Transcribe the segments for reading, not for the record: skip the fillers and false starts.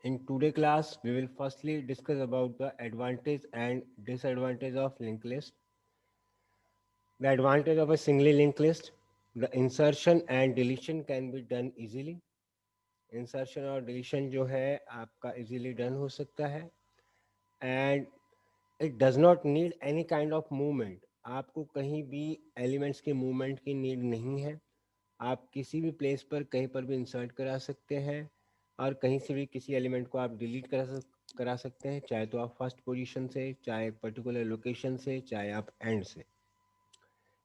In today class, we will firstly discuss about the advantage and disadvantage of linked list. The advantage of a singly linked list, the insertion and deletion can be done easily. Insertion और deletion जो है आपका easily done हो सकता है and it does not need any kind of movement. आपको कहीं भी एलिमेंट्स के मूवमेंट की नीड नहीं है. आप किसी भी प्लेस पर कहीं पर भी इंसर्ट करा सकते हैं और कहीं से भी किसी एलिमेंट को आप डिलीट करा सकते हैं, चाहे तो आप फर्स्ट पोजीशन से, चाहे पर्टिकुलर लोकेशन से, चाहे आप एंड से.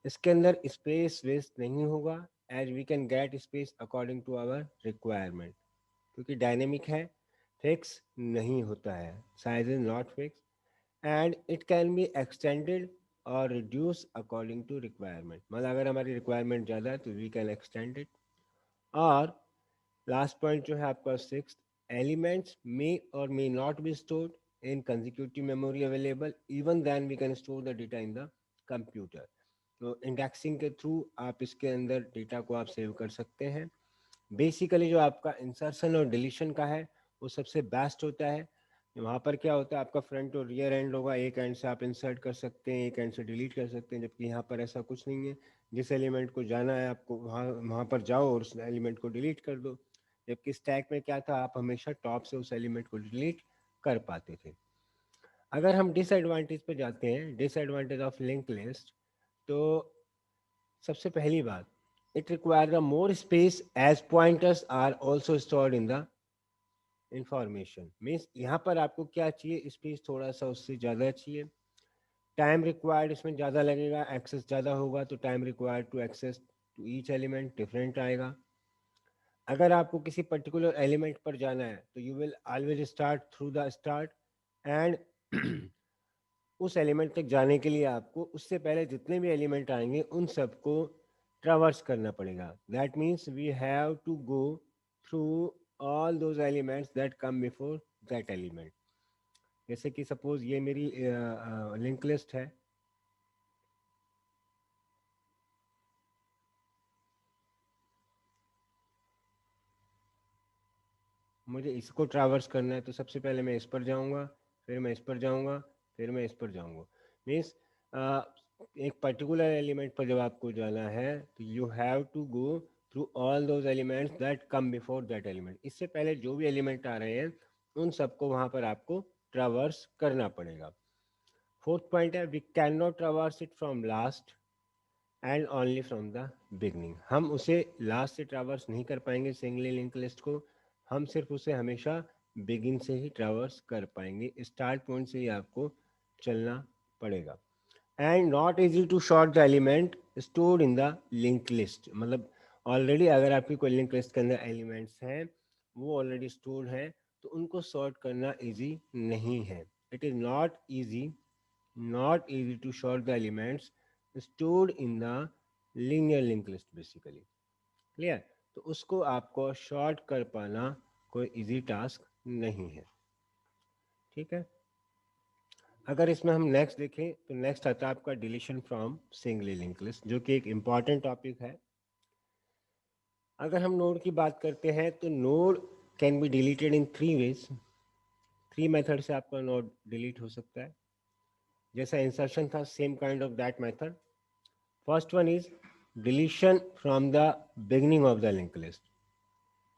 इसके अंदर स्पेस वेस्ट नहीं होगा as we can get space according to our requirement, क्योंकि डायनेमिक है, फिक्स नहीं होता है, size is not fix and it can be extended और रिड्यूस अकॉर्डिंग टू रिक्वायरमेंट. मतलब अगर हमारी रिक्वायरमेंट ज़्यादा है तो वी कैन एक्सटेंड इट. और लास्ट पॉइंट जो है आपका सिक्स, एलिमेंट्स मे और may not be stored in consecutive memory available, even then we can store the data in the computer. तो इंडेक्सिंग के थ्रू आप इसके अंदर डेटा को आप सेव कर सकते हैं. बेसिकली जो आपका इंसर्शन और डिलीशन का है वो सबसे बेस्ट होता है. वहाँ पर क्या होता है, आपका फ्रंट और रियर एंड होगा, एक एंड से आप इंसर्ट कर सकते हैं, एक एंड से डिलीट कर सकते हैं, जबकि यहाँ पर ऐसा कुछ नहीं है. जिस एलिमेंट को जाना है आपको वहाँ वहाँ पर जाओ और उस एलिमेंट को डिलीट कर दो. जबकि स्टैक में क्या था, आप हमेशा टॉप से उस एलिमेंट को डिलीट कर पाते थे. अगर हम डिसएडवांटेज पे जाते हैं, डिसएडवांटेज ऑफ लिंक लिस्ट, तो सबसे पहली बात, it require more space as pointers are also stored in the information. Means यहाँ पर आपको क्या चाहिए, स्पेस थोड़ा सा उससे ज़्यादा चाहिए. टाइम रिक्वायर्ड इसमें ज़्यादा लगेगा, एक्सेस ज़्यादा होगा तो time required to access to each element different आएगा. अगर आपको किसी पर्टिकुलर एलिमेंट पर जाना है तो you will always start through the start and उस एलिमेंट तक जाने के लिए आपको उससे पहले जितने भी एलिमेंट आएंगे उन सबको ट्रावर्स करना पड़ेगा. That means we have to go through all those elements that come before that element. जैसे कि सपोज ये मेरी लिंक लिस्ट है. मुझे इसको ट्रावर्स करना है तो सबसे पहले मैं इस पर जाऊंगा, फिर मैं इस पर जाऊंगा, फिर मैं इस पर जाऊंगा. मीन्स एक पर्टिकुलर एलिमेंट पर जब आपको जाना है तो you have to go through all those elements that come before that element. इससे पहले जो भी एलिमेंट आ रहे हैं उन सबको वहाँ पर आपको ट्रावर्स करना पड़ेगा. फोर्थ पॉइंट है, we can not traverse it from last end only from the beginning. हम उसे लास्ट से ट्रावर्स नहीं कर पाएंगे सिंगली लिंक लिस्ट को, हम सिर्फ उसे हमेशा बिगिन से ही ट्रावर्स कर पाएंगे, स्टार्ट पॉइंट से ही आपको चलना पड़ेगा. And not easy to sort the element stored in the link list. मतलब ऑलरेडी अगर आपकी कोई लिंक लिस्ट के अंदर एलिमेंट्स हैं, वो ऑलरेडी स्टोर्ड हैं, तो उनको सॉर्ट करना इजी नहीं है. It is not easy to sort the elements stored in the linear linked list basically. Clear? तो उसको आपको शॉर्ट कर पाना कोई इजी टास्क नहीं है. ठीक है. अगर इसमें हम नेक्स्ट देखें तो नेक्स्ट आता है आपका deletion from singly link list, जो कि एक इम्पॉर्टेंट टॉपिक है. अगर हम नोड की बात करते हैं तो node can be deleted in three ways. Three method से आपका नोड डिलीट हो सकता है. जैसा इंसर्शन था, same kind of that method. First one is deletion from the beginning of the link list.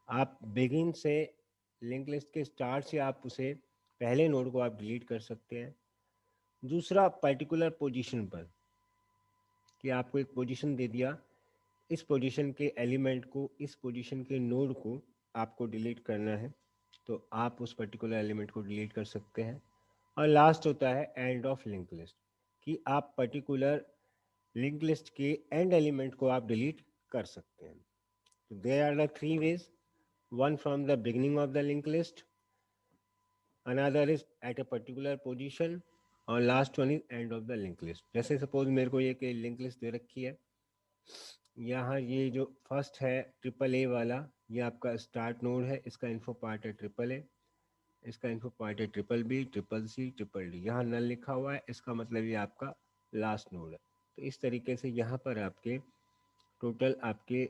आप बिगिन से, लिंक लिस्ट के स्टार्ट से आप उसे पहले नोड को आप डिलीट कर सकते हैं. दूसरा, पर्टिकुलर पोजीशन पर, कि आपको एक पोजीशन दे दिया, इस पोजीशन के एलिमेंट को, इस पोजीशन के नोड को आपको डिलीट करना है तो आप उस पर्टिकुलर एलिमेंट को डिलीट कर सकते हैं. और लास्ट होता है एंड ऑफ लिंक लिस्ट, कि आप पर्टिकुलर लिंक लिस्ट के एंड एलिमेंट को आप डिलीट कर सकते हैं. So there are the three ways. One from the beginning of the linked list, another is at a particular position, और last one is end of the link list. जैसे suppose मेरे को ये लिंक लिस्ट दे रखी है, यहाँ ये जो फर्स्ट है ट्रिपल ए वाला, ये आपका स्टार्ट नोड है, इसका इन्फो पार्ट है ट्रिपल ए, इसका इन्फो पार्ट है triple B, triple C, triple D. यहाँ नल लिखा हुआ है, इसका मतलब ये आपका लास्ट नोड है. तो इस तरीके से यहाँ पर आपके टोटल आपके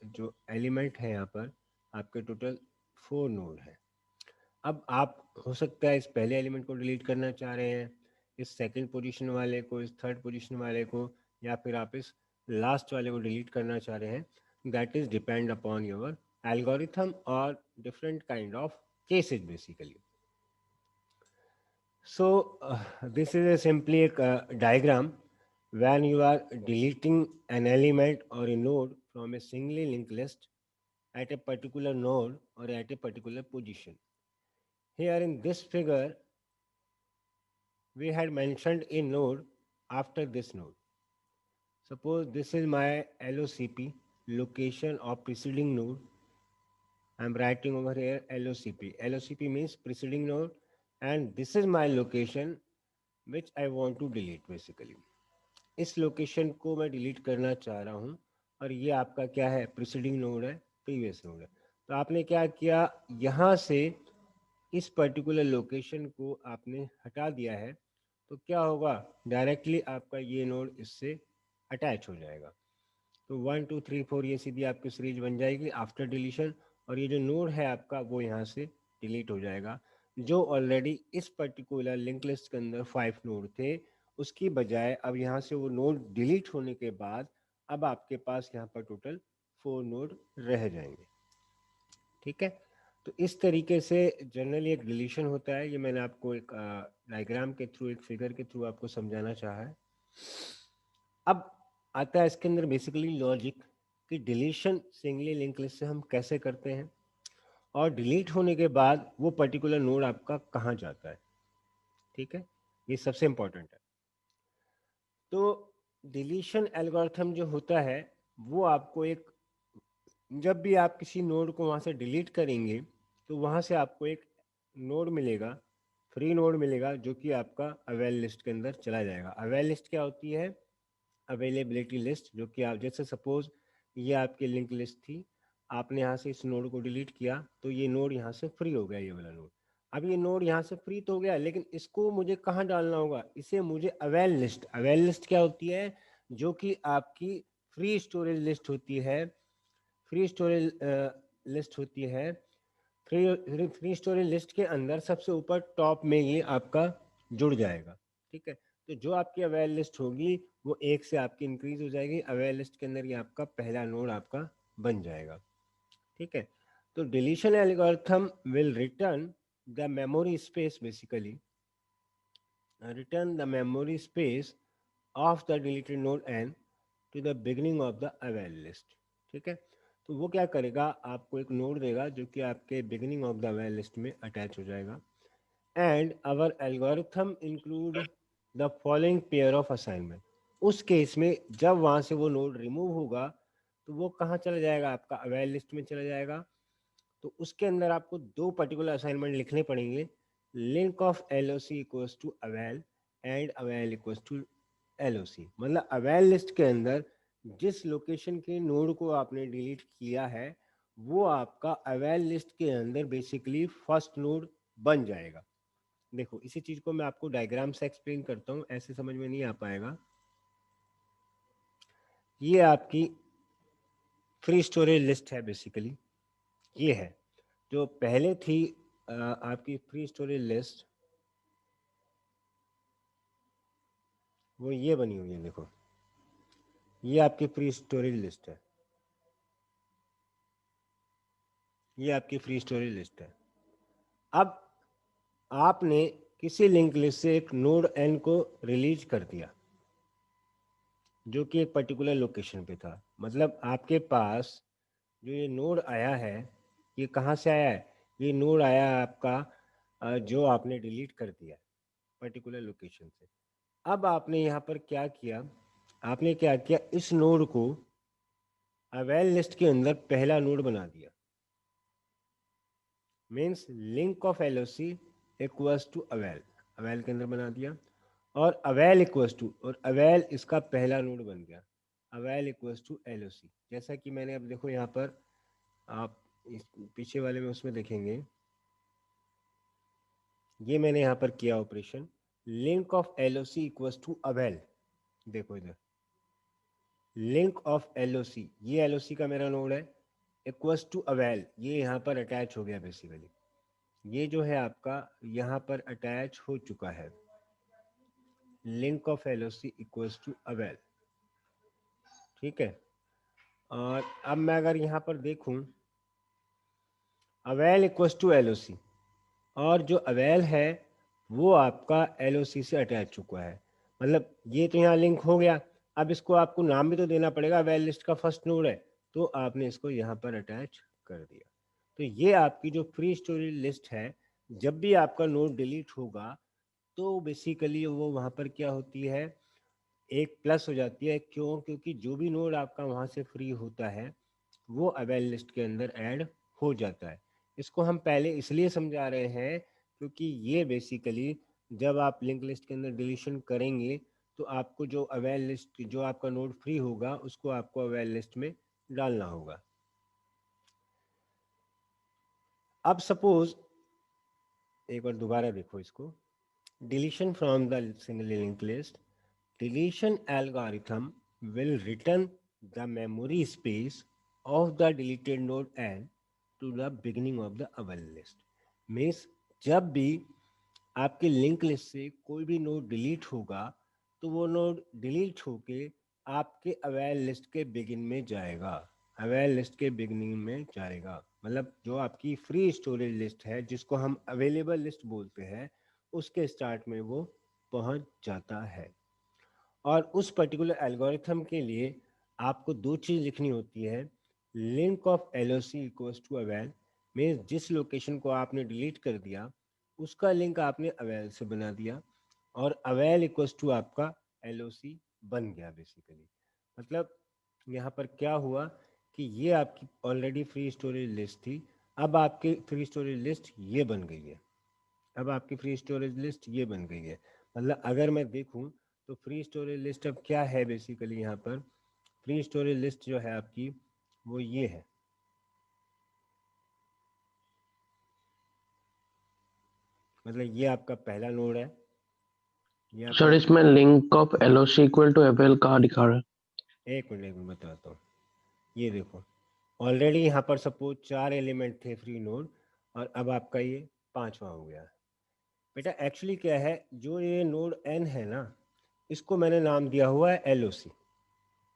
जो एलिमेंट है यहाँ पर आपके टोटल 4 नोड है. अब आप हो सकता है इस पहले एलिमेंट को डिलीट करना चाह रहे हैं, इस सेकंड पोजीशन वाले को, इस थर्ड पोजीशन वाले को, या फिर आप इस लास्ट वाले को डिलीट करना चाह रहे हैं. That is depend upon your algorithm और different kind of cases basically. So, this is a simply a diagram when you are deleting an element or a node from a singly linked list at a particular node or at a particular position. Here in this figure, we had mentioned a node after this node. Suppose this is my LOCP, location of preceding node. I am writing over here LOCP. LOCP means preceding node, and this is my location which I want to delete basically. इस location को मैं delete करना चाह रहा हूँ, और ये आपका क्या है, प्रीसीडिंग नोड है, प्रीवियस नोड है. तो आपने क्या किया, यहाँ से इस पर्टिकुलर लोकेशन को आपने हटा दिया है, तो क्या होगा, डायरेक्टली आपका ये नोड इससे अटैच हो जाएगा. तो 1 2 3 4 ये सीधी आपकी सीरीज बन जाएगी आफ्टर डिलीशन, और ये जो नोड है आपका वो यहाँ से डिलीट हो जाएगा. जो ऑलरेडी इस पर्टिकुलर लिंक लिस्ट के अंदर 5 नोड थे, उसकी बजाय अब यहाँ से वो नोड डिलीट होने के बाद अब आपके पास यहाँ पर टोटल 4 नोड रह जाएंगे. ठीक है. तो इस तरीके से जनरली एक डिलीशन होता है. ये मैंने आपको एक डायग्राम के थ्रू, एक फिगर के थ्रू आपको समझाना चाहा है. अब आता है इसके अंदर बेसिकली लॉजिक कि डिलीशन सिंगली लिंक लिस्ट से हम कैसे करते हैं, और डिलीट होने के बाद वो पर्टिकुलर नोड आपका कहाँ जाता है. ठीक है, ये सबसे इम्पोर्टेंट है. तो डिलीशन एल्गोरिथम जो होता है वो आपको एक, जब भी आप किसी नोड को वहाँ से डिलीट करेंगे तो वहाँ से आपको एक नोड मिलेगा, फ्री नोड मिलेगा, जो कि आपका अवेल लिस्ट के अंदर चला जाएगा. अवेल लिस्ट क्या होती है, अवेलेबिलिटी लिस्ट, जो कि आप जैसे सपोज ये आपकी लिंक लिस्ट थी, आपने यहाँ से इस नोड को डिलीट किया तो ये नोड यहाँ से फ्री हो गया, ये वाला नोड. अब ये नोड यहाँ से फ्री तो हो गया, लेकिन इसको मुझे कहाँ डालना होगा, इसे मुझे अवेल लिस्ट, अवेल लिस्ट क्या होती है, जो कि आपकी फ्री स्टोरेज लिस्ट होती है. फ्री स्टोरेज लिस्ट होती है. फ्री स्टोरेज लिस्ट के अंदर सबसे ऊपर टॉप में ये आपका जुड़ जाएगा. ठीक है. तो जो आपकी अवेयर लिस्ट होगी वो एक से आपकी इंक्रीज हो जाएगी. अवेयर लिस्ट के अंदर ये आपका पहला नोड आपका बन जाएगा. ठीक है. तो deletion algorithm will return the memory space, basically return the memory space of the deleted node and to the beginning of the avail list. ठीक है. तो वो क्या करेगा, आपको एक नोड देगा जो कि आपके beginning of the avail list में अटैच हो जाएगा. And our algorithm include the following pair of assignment. उस केस में जब वहाँ से वो नोड रिमूव होगा तो वो कहाँ चला जाएगा, आपका अवेयर लिस्ट में चला जाएगा. तो उसके अंदर आपको दो पर्टिकुलर असाइनमेंट लिखने पड़ेंगे. Link of L O C equals to avail and avail equals to L O C. मतलब अवेल लिस्ट के अंदर जिस लोकेशन के नोड को आपने डिलीट किया है वो आपका अवेल लिस्ट के अंदर बेसिकली फर्स्ट नोड बन जाएगा. देखो इसी चीज को मैं आपको डायग्राम से एक्सप्लेन करता हूँ, ऐसे समझ में नहीं आ पाएगा. ये आपकी फ्री स्टोरेज लिस्ट है बेसिकली. ये है जो पहले थी आपकी फ्री स्टोरेज लिस्ट, वो ये बनी हुई है. देखो ये आपकी फ्री स्टोरेज लिस्ट है, ये आपकी फ्री स्टोरेज लिस्ट है. अब आपने किसी लिंक लिस्ट से एक नोड एन को रिलीज कर दिया जो कि एक पर्टिकुलर लोकेशन पे था. मतलब आपके पास जो ये नोड आया है, ये कहाँ से आया है, ये नोड आया है आपका जो आपने डिलीट कर दिया पर्टिकुलर लोकेशन से. अब आपने यहाँ पर क्या किया, आपने क्या किया, इस नोड को अवेल लिस्ट के अंदर पहला नोड बना दिया. Means link of L O C equals to avail, avail के अंदर बना दिया. और अवेल इक्वल्स टू, और अवेल इसका पहला नोड बन गया, avail equals to L O C. जैसा कि मैंने अब देखो यहाँ पर आप इस पीछे वाले में उसमें देखेंगे, ये मैंने यहाँ पर किया operation. Link of L O C equals to avail. देखो इधर link of L O C, ये एल ओ सी का मेरा नोड है, इक्वल्स टू अवेल, ये यहाँ पर अटैच हो गया बेसिकली. ये जो है आपका यहाँ पर अटैच हो चुका है, link of LOC equals to avail, ठीक है। और अब मैं अगर यहाँ पर देखूं, अवेल इक्वल्स टू एलओसी, और जो अवेल है वो आपका एलओसी से अटैच चुका है, मतलब ये तो यहाँ लिंक हो गया। अब इसको आपको नाम भी तो देना पड़ेगा, अवेल लिस्ट का फर्स्ट नोड है, तो आपने इसको यहाँ पर अटैच कर दिया। तो ये आपकी जो फ्री स्टोरेज लिस्ट है, जब भी आपका नोड डिलीट होगा तो बेसिकली वो वहाँ पर क्या होती है, एक प्लस हो जाती है। क्यों? क्योंकि जो भी नोड आपका वहाँ से फ्री होता है वो अवेल लिस्ट के अंदर ऐड हो जाता है। इसको हम पहले इसलिए समझा रहे हैं क्योंकि ये बेसिकली जब आप लिंक लिस्ट के अंदर डिलीशन करेंगे तो आपको जो अवेल लिस्ट, जो आपका नोड फ्री होगा उसको आपको अवेल लिस्ट में डालना होगा। अब सपोज एक बार दोबारा देखो इसको, deletion from the single link list, deletion algorithm will return the memory space of the deleted node and to the beginning of the avail list. Means जब भी आपके लिंक लिस्ट से कोई भी नोड डिलीट होगा तो वो नोड डिलीट होके आपके अवेल लिस्ट के बिगिन में जाएगा, अवेल लिस्ट के बिगिनिंग में जाएगा। मतलब जो आपकी फ्री स्टोरेज लिस्ट है जिसको हम अवेलेबल लिस्ट बोलते हैं, उसके स्टार्ट में वो पहुंच जाता है। और उस पर्टिकुलर एल्गोरिथम के लिए आपको दो चीज़ लिखनी होती है, link of LOC equals to avail, means जिस लोकेशन को आपने डिलीट कर दिया उसका लिंक आपने अवेल से बना दिया, और अवेल इक्वल्स टू आपका एलओसी बन गया बेसिकली। मतलब यहाँ पर क्या हुआ कि ये आपकी ऑलरेडी फ्री स्टोरेज लिस्ट थी, अब आपकी फ्री स्टोरेज लिस्ट ये बन गई है, अब आपकी फ्री स्टोरेज लिस्ट ये बन गई है। मतलब अगर मैं देखूं तो फ्री स्टोरेज लिस्ट अब क्या है बेसिकली, यहाँ पर फ्री स्टोरेज लिस्ट जो है आपकी वो ये है। मतलब ये आपका पहला नोड है, ये आपका सर इसमें link of LOC equal to avail कहाँ दिखा रहा है? एक मिनट बताता हूँ। ये देखो, ऑलरेडी यहाँ पर सपोज 4 एलिमेंट थे फ्री नोड, और अब आपका ये 5वां हो गया। बेटा एक्चुअली क्या है, जो ये नोड n है ना, इसको मैंने नाम दिया हुआ है एलओसी,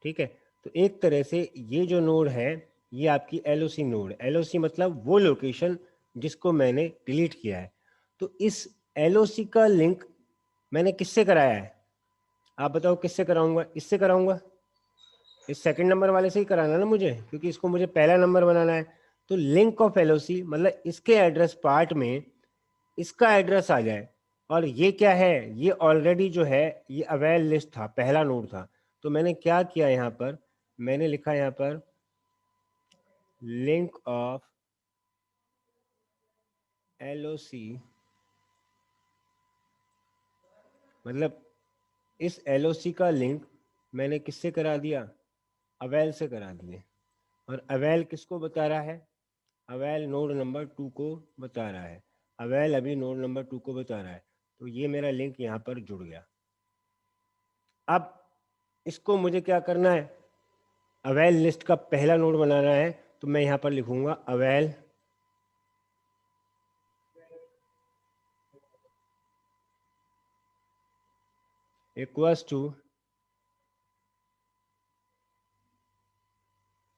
ठीक है। तो एक तरह से ये जो नोड है ये आपकी एलओसी नोड, एलओसी मतलब वो लोकेशन जिसको मैंने डिलीट किया है। तो इस एलओसी का लिंक मैंने किससे कराया है, आप बताओ किससे कराऊंगा? इससे कराऊंगा, इस सेकंड नंबर वाले से ही कराना ना मुझे, क्योंकि इसको मुझे पहला नंबर बनाना है। तो लिंक ऑफ एलओसी मतलब इसके एड्रेस पार्ट में इसका एड्रेस आ जाए। और ये क्या है, ये ऑलरेडी जो है ये अवेल लिस्ट था, पहला नोड था। तो मैंने क्या किया यहाँ पर, मैंने लिखा यहाँ पर लिंक ऑफ एलओसी, मतलब इस एलओसी का लिंक मैंने किससे करा दिया, अवेल से करा दिए। और अवेल किसको बता रहा है, अवेल नोड नंबर 2 को बता रहा है, अवेल अभी नोड नंबर 2 को बता रहा है। तो ये मेरा लिंक यहाँ पर जुड़ गया। अब इसको मुझे क्या करना है, अवेल लिस्ट का पहला नोड बनाना है। तो मैं यहाँ पर लिखूंगा अवेल इक्वल्स टू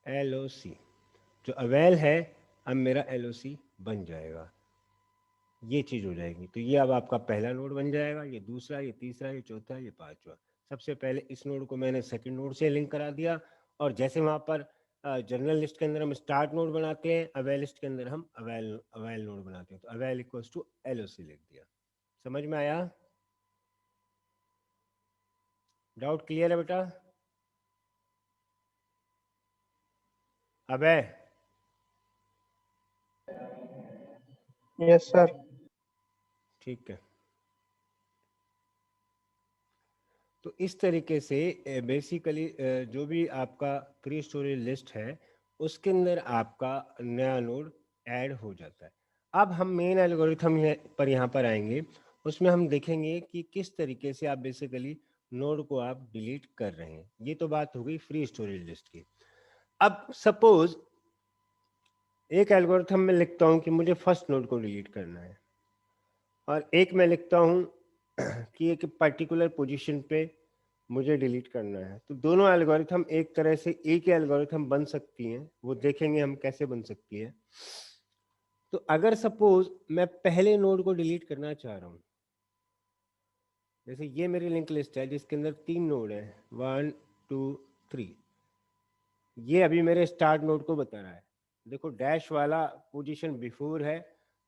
एलओसी, जो अवेल है अब मेरा एलओसी बन जाएगा, ये चीज़ हो जाएगी। तो ये अब आपका पहला नोड बन जाएगा, ये दूसरा, ये तीसरा, ये चौथा, ये पांचवा। सबसे पहले इस नोड को मैंने सेकंड नोड से लिंक करा दिया, और जैसे वहाँ पर जनरल लिस्ट के अंदर हम स्टार्ट नोड बनाते हैं, अवेल लिस्ट के अंदर हम अवेल नोड बनाते हैं। तो अवेल इक्वल्स टू एलओसी लिख दिया। समझ में आया? डाउट क्लियर है बेटा? अबे यस सर। ठीक है। तो इस तरीके से बेसिकली जो भी आपका फ्री स्टोरेज लिस्ट है उसके अंदर आपका नया नोड ऐड हो जाता है। अब हम मेन एल्गोरिथम पर यहाँ पर आएंगे, उसमें हम देखेंगे कि किस तरीके से आप बेसिकली नोड को आप डिलीट कर रहे हैं। ये तो बात हो गई फ्री स्टोरेज लिस्ट की। अब सपोज एक एल्गोरिथम में लिखता हूँ कि मुझे फर्स्ट नोड को डिलीट करना है, और एक मैं लिखता हूँ कि एक पर्टिकुलर पोजीशन पे मुझे डिलीट करना है। तो दोनों एल्गोरिथम एक तरह से एक ही एल्गोरिथम बन सकती हैं, वो देखेंगे हम कैसे बन सकती है। तो अगर सपोज मैं पहले नोड को डिलीट करना चाह रहा हूँ, जैसे ये मेरी लिंक लिस्ट है जिसके अंदर 3 नोड है, 1 2 3। ये अभी मेरे स्टार्ट नोड को बता रहा है। देखो डैश वाला पोजीशन बिफोर है,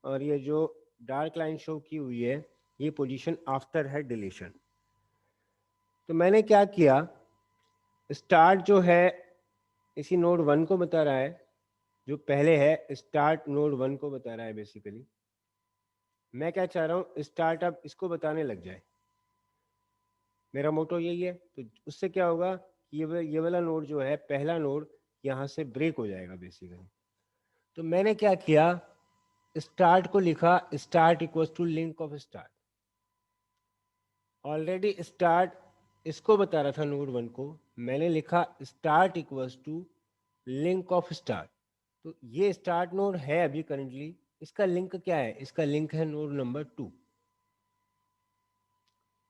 और ये जो डार्क लाइन शो की हुई है ये पोजीशन आफ्टर है डिलीशन। तो मैंने क्या किया, स्टार्ट जो है इसी नोड 1 को बता रहा है, जो पहले है स्टार्ट नोड 1 को बता रहा है बेसिकली। मैं क्या चाह रहा हूँ, स्टार्ट अब इसको बताने लग जाए, मेरा मोटो यही है। तो उससे क्या होगा, ये वाला नोड जो है पहला नोड यहाँ से ब्रेक हो जाएगा बेसिकली। तो मैंने क्या किया, स्टार्ट को लिखा start equals to link of start. Already start इसको बता रहा था नोड 1 को, मैंने लिखा start equals to link of start. तो ये स्टार्ट नोड है अभी करंटली, इसका लिंक क्या है, इसका लिंक है नोड नंबर 2।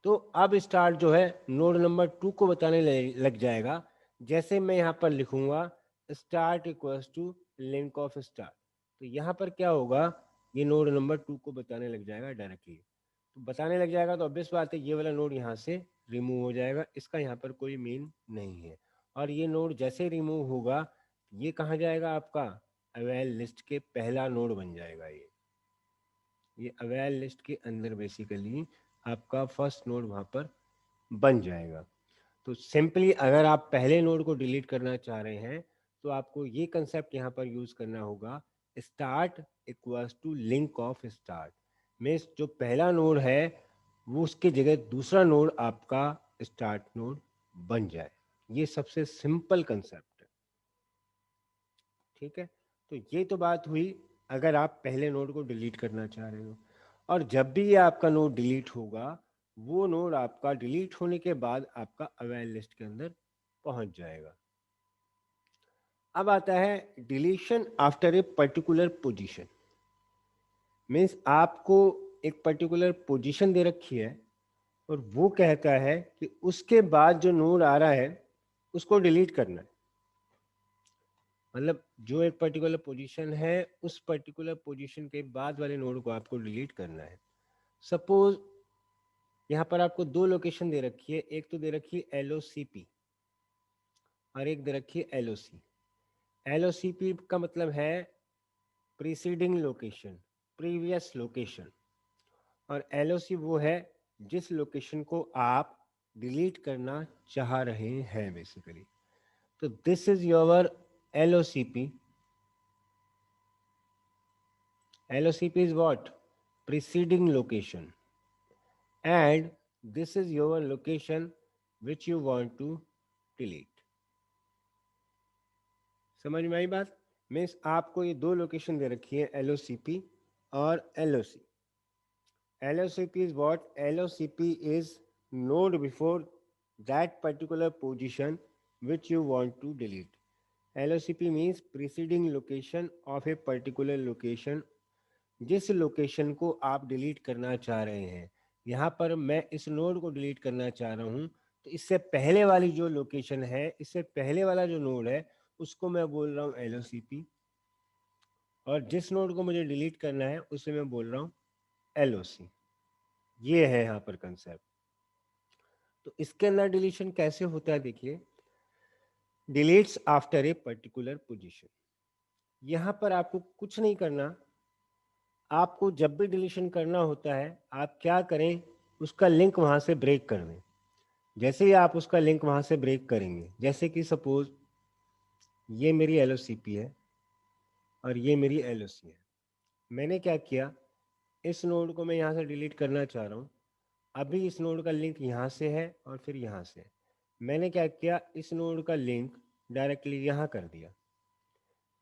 तो अब स्टार्ट जो है नोड नंबर 2 को बताने लग जाएगा। जैसे मैं यहाँ पर लिखूंगा start equals to link of start, तो यहाँ पर क्या होगा, ये नोड नंबर 2 को बताने लग जाएगा डायरेक्टली। तो बताने लग जाएगा तो ऑब्वियस बात है ये वाला नोड यहाँ से रिमूव हो जाएगा, इसका यहाँ पर कोई मीन नहीं है। और ये नोड जैसे रिमूव होगा ये कहाँ जाएगा, आपका अवेल लिस्ट के पहला नोड बन जाएगा। ये अवेल लिस्ट के अंदर बेसिकली आपका फर्स्ट नोड वहाँ पर बन जाएगा। तो सिंपली अगर आप पहले नोड को डिलीट करना चाह रहे हैं तो आपको ये कंसेप्ट यहाँ पर यूज करना होगा, start equals to link of start. Means जो पहला नोड है वो उसकी जगह दूसरा नोड आपका स्टार्ट नोड बन जाए। ये सबसे सिंपल कंसेप्ट है, ठीक है। तो ये तो बात हुई अगर आप पहले नोड को डिलीट करना चाह रहे हो। और जब भी ये आपका नोड डिलीट होगा वो नोड आपका डिलीट होने के बाद आपका अवेल लिस्ट के अंदर पहुंच जाएगा। अब आता है deletion after a particular position. Means आपको एक पर्टिकुलर पोजीशन दे रखी है और वो कहता है कि उसके बाद जो नोड आ रहा है उसको डिलीट करना है। मतलब जो एक पर्टिकुलर पोजीशन है उस पर्टिकुलर पोजीशन के बाद वाले नोड को आपको डिलीट करना है। सपोज यहाँ पर आपको 2 लोकेशन दे रखी है, एक तो दे रखी है LOCP और एक दे रखी है LOC। LOCP का मतलब है प्रीसीडिंग लोकेशन, प्रीवियस लोकेशन, और LOC वो है जिस लोकेशन को आप डिलीट करना चाह रहे हैं बेसिकली। तो this is your LOCP। LOCP is what? Preceding location. And this is your location which you want to delete. समझ में आई बात? मीन्स आपको ये 2 लोकेशन दे रखी है, LOCP और LOC। LOCP is what? LOCP is node before that particular position which you want to delete. LOCP means preceding location of a particular location, जिस location को आप डिलीट करना चाह रहे हैं। यहाँ पर मैं इस नोड को डिलीट करना चाह रहा हूँ, तो इससे पहले वाली जो लोकेशन है, इससे पहले वाला जो नोड है उसको मैं बोल रहा हूँ LOCP, और जिस नोड को मुझे डिलीट करना है उसे मैं बोल रहा हूँ LOC। ये है यहाँ पर कंसेप्ट। तो इसके अंदर डिलीशन कैसे होता है, देखिए deletes after a particular position. यहाँ पर आपको कुछ नहीं करना, आपको जब भी डिलीशन करना होता है आप क्या करें, उसका लिंक वहाँ से ब्रेक कर दें। जैसे ही आप उसका लिंक वहाँ से ब्रेक करेंगे, जैसे कि सपोज ये मेरी LOCP है और ये मेरी LOC है। मैंने क्या किया, इस नोड को मैं यहाँ से डिलीट करना चाह रहा हूँ। अभी इस नोड का लिंक यहाँ से है और फिर यहाँ से। मैंने क्या किया, इस नोड का लिंक डायरेक्टली यहाँ कर दिया।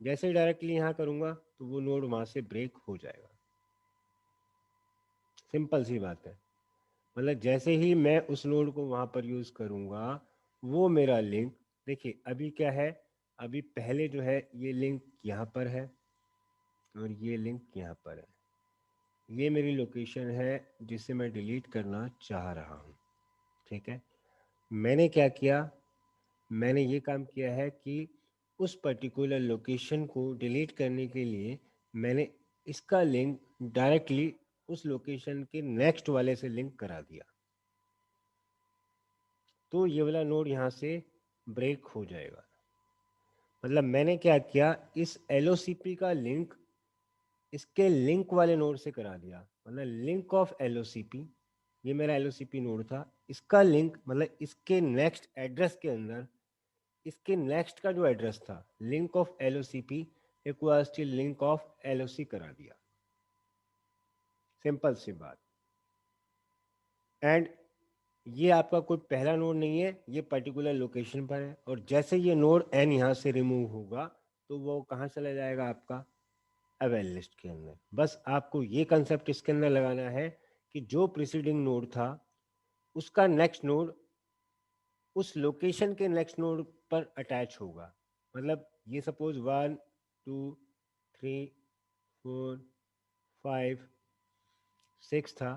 जैसे ही डायरेक्टली यहाँ करूँगा तो वो नोड वहाँ से ब्रेक हो जाएगा। सिंपल सी बात है। मतलब जैसे ही मैं उस नोड को वहाँ पर यूज़ करूँगा वो मेरा लिंक, देखिए अभी क्या है, अभी पहले जो है ये लिंक यहाँ पर है और ये लिंक यहाँ पर है। ये मेरी लोकेशन है जिसे मैं डिलीट करना चाह रहा हूँ। ठीक है, मैंने क्या किया, मैंने ये काम किया है कि उस पर्टिकुलर लोकेशन को डिलीट करने के लिए मैंने इसका लिंक डायरेक्टली उस लोकेशन के नेक्स्ट वाले से लिंक करा दिया। तो ये वाला नोड यहाँ से ब्रेक हो जाएगा। मतलब मैंने क्या किया, इस LOCP का लिंक इसके लिंक वाले नोड से करा दिया। मतलब लिंक ऑफ LOCP, ये मेरा LOCP नोड था, इसका लिंक मतलब इसके नेक्स्ट एड्रेस के अंदर इसके नेक्स्ट का जो एड्रेस था link of LOCP equals to link of LOC करा दिया। सिंपल सी बात। एंड ये आपका कोई पहला नोड नहीं है, ये पर्टिकुलर लोकेशन पर है। और जैसे ये नोड n यहाँ से रिमूव होगा तो वो कहाँ चला जाएगा, आपका अवेल लिस्ट के अंदर। बस आपको ये कंसेप्ट इसके अंदर लगाना है कि जो प्रीसीडिंग नोड था उसका नेक्स्ट नोड उस लोकेशन के नेक्स्ट नोड पर अटैच होगा। मतलब ये सपोज 1 2 3 4 5 6 था,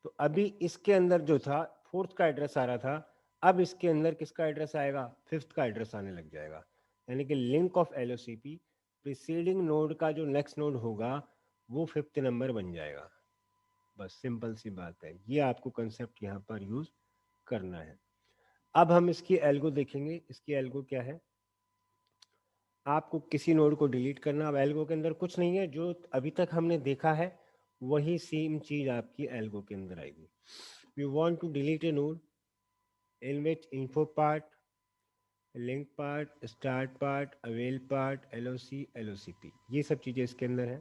तो अभी इसके अंदर जो था फोर्थ का एड्रेस आ रहा था, अब इसके अंदर किसका एड्रेस आएगा, फिफ्थ का एड्रेस आने लग जाएगा। यानी कि link of LOCP preceding node का जो नेक्स्ट नोड होगा वो फिफ्थ नंबर बन जाएगा। बस सिंपल सी बात है, ये आपको कंसेप्ट यहाँ पर यूज करना है। अब हम इसकी एल्गो देखेंगे। इसकी एल्गो क्या है, आपको किसी नोड को डिलीट करना। अब एल्गो के अंदर कुछ नहीं है, जो अभी तक हमने देखा है वही सेम चीज आपकी एल्गो के अंदर आएगी। We want to delete a node in which info part, link part, start part, avail part, LOC, LOCP, ये सब चीजें इसके अंदर है।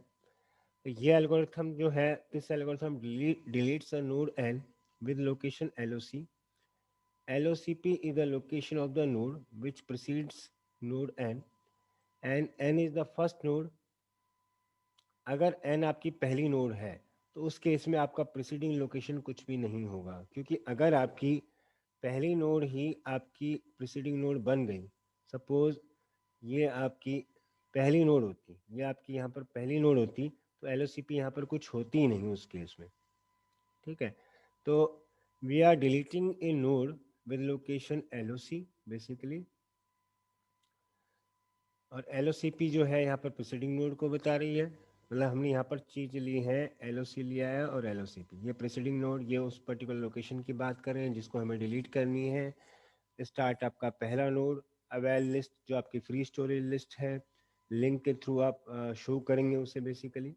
तो ये एल्गोरिथम जो है, this algorithm deletes a node n with location LOC. LOCP is the location of the node which precedes node n and n is the first node. अगर n आपकी पहली नोड है तो उस केस में आपका प्रीसीडिंग लोकेशन कुछ भी नहीं होगा, क्योंकि अगर आपकी पहली नोड ही आपकी प्रीसीडिंग नोड बन गई, सपोज ये आपकी पहली नोड होती, ये आपकी यहाँ पर पहली नोड होती, तो LOCP यहाँ पर कुछ होती ही नहीं उस केस में। ठीक है, तो we are deleting a node with location LOC basically. और LOCP जो है यहाँ पर प्रीसीडिंग नोड को बता रही है। मतलब हमने यहाँ पर चीज ली है, LOC लिया है और LOCP, ये प्रीसीडिंग नोड, ये उस पर्टिकुलर लोकेशन की बात कर रहे हैं जिसको हमें डिलीट करनी है। स्टार्ट आपका पहला नोड, अवेल लिस्ट जो आपकी फ्री स्टोरेज लिस्ट है, लिंक के थ्रू आप शो करेंगे उसे बेसिकली।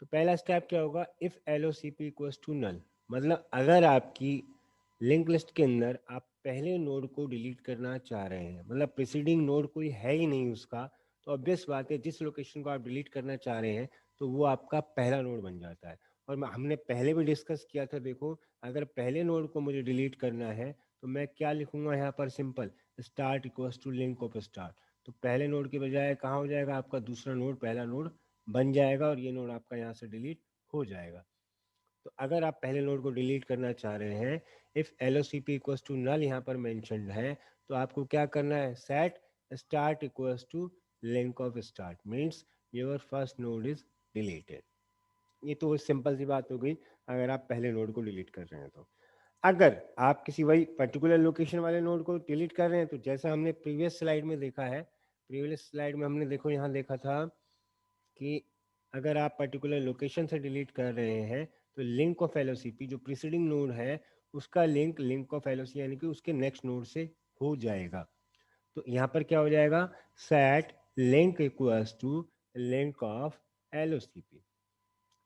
तो पहला स्टेप क्या होगा, if LOCP equals to null, मतलब अगर आपकी लिंक लिस्ट के अंदर आप पहले नोड को डिलीट करना चाह रहे हैं, मतलब प्रीसीडिंग नोड कोई है ही नहीं उसका, तो ऑब्वियस बात है जिस लोकेशन को आप डिलीट करना चाह रहे हैं तो वो आपका पहला नोड बन जाता है। और हमने पहले भी डिस्कस किया था, देखो अगर पहले नोड को मुझे डिलीट करना है तो मैं क्या लिखूंगा यहाँ पर, simple start equals to link of start. तो पहले नोड के बजाय कहाँ हो जाएगा, आपका दूसरा नोड पहला नोड बन जाएगा और ये नोड आपका यहाँ से डिलीट हो जाएगा। तो अगर आप पहले नोड को डिलीट करना चाह रहे हैं, if LOCP equals to null यहाँ पर मेंशन्ड है, तो आपको क्या करना है, set start equals to link of start, means your first node is deleted. ये तो सिंपल सी बात हो गई अगर आप पहले नोड को डिलीट कर रहे हैं। तो अगर आप किसी वही पर्टिकुलर लोकेशन वाले नोड को डिलीट कर रहे हैं, तो जैसा हमने प्रीवियस स्लाइड में देखा है, प्रीवियस स्लाइड में हमने देखो यहाँ देखा था कि अगर आप पर्टिकुलर लोकेशन से डिलीट कर रहे हैं तो लिंक ऑफ LOCP जो प्रीसीडिंग नोड है उसका लिंक ऑफ LOC यानी कि उसके नेक्स्ट नोड से हो जाएगा। तो यहाँ पर क्या हो जाएगा, set link equals to link of LOCP,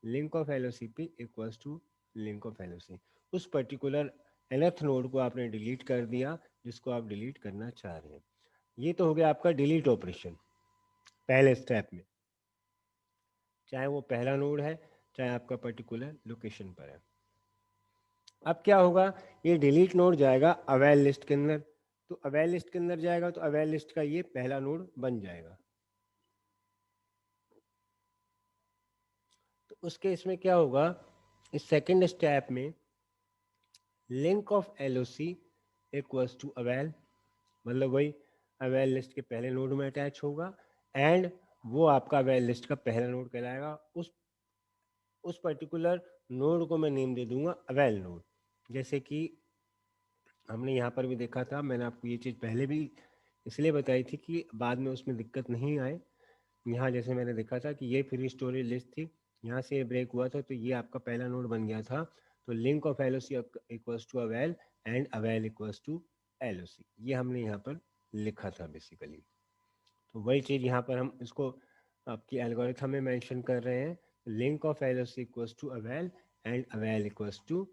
link of LOCP equals to link of LOC। उस पर्टिकुलर nth नोड को आपने डिलीट कर दिया जिसको आप डिलीट करना चाह रहे हैं। ये तो हो गया आपका डिलीट ऑपरेशन पहले स्टेप में, चाहे वो पहला नोड है चाहे आपका पर्टिकुलर लोकेशन पर है। अब क्या होगा, ये डिलीट नोड जाएगा अवेल लिस्ट के अंदर, तो अवेल लिस्ट के अंदर जाएगा तो अवेल लिस्ट का ये पहला नोड बन जाएगा। तो उस केस में क्या होगा, इस सेकंड स्टेप में link of LOC equals to avail, मतलब वही अवेल लिस्ट के पहले नोड में अटैच होगा, एंड वो आपका अवेल लिस्ट का पहला नोड कहलाएगा। उस पर्टिकुलर नोड को मैं नेम दे दूंगा अवेल नोड। जैसे कि हमने यहाँ पर भी देखा था, मैंने आपको ये चीज़ पहले भी इसलिए बताई थी कि बाद में उसमें दिक्कत नहीं आए। यहाँ जैसे मैंने देखा था कि ये फ्री स्टोरेज लिस्ट थी, यहाँ से ब्रेक हुआ था तो ये आपका पहला नोड बन गया था। तो link of LOC equals to avail and avail equals to LOC, ये हमने यहाँ पर लिखा था बेसिकली। तो वही चीज़ यहाँ पर हम इसको आपकी एल्गोरिथम में मेंशन कर रहे हैं, link of LOC equals to avail and avail equals to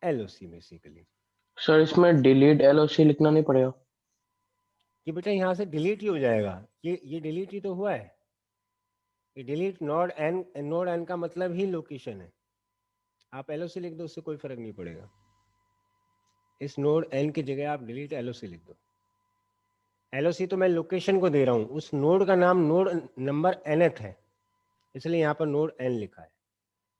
LOC basically. Sir इसमें डिलीट एलओसी लिखना नहीं पड़ेगा? कि बेटा यहाँ से डिलीट ही हो जाएगा, ये डिलीट ही तो हुआ है। ये डिलीट नोड एन का मतलब ही लोकेशन है। आप एलओसी लिख दो, उससे कोई फर्क नहीं पड़ेगा। इस नोड एन की जगह आप डिलीट एलओसी लिख दो। एलओसी तो मैं लोकेशन को दे रहा हूँ, उस नोड का नाम नोड नंबर nth है, इसलिए यहाँ पर नोड n लिखा है।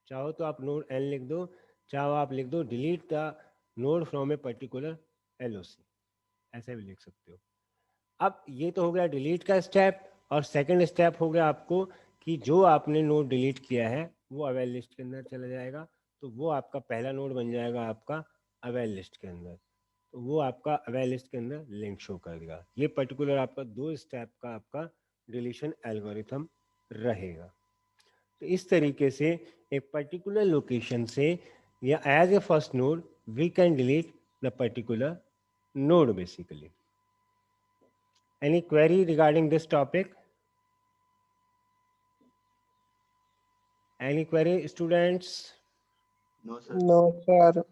चाहो तो आप नोड n लिख दो, चाहो आप लिख दो delete the node from a particular LOC, ऐसे भी लिख सकते हो। अब ये तो हो गया डिलीट का स्टेप, और सेकंड स्टेप हो गया आपको कि जो आपने नोड डिलीट किया है वो अवेल लिस्ट के अंदर चला जाएगा। तो वो आपका पहला नोड बन जाएगा आपका अवेल लिस्ट के अंदर, तो वो आपका अवेल लिस्ट के अंदर लिंक शो कर देगा। ये पर्टिकुलर आपका 2 स्टेप का आपका डिलीशन एल्गोरिथम रहेगा। तो इस तरीके से एक पर्टिकुलर लोकेशन से या as a first node we can delete the particular node basically. Any query regarding this topic? Any query, students? No, sir.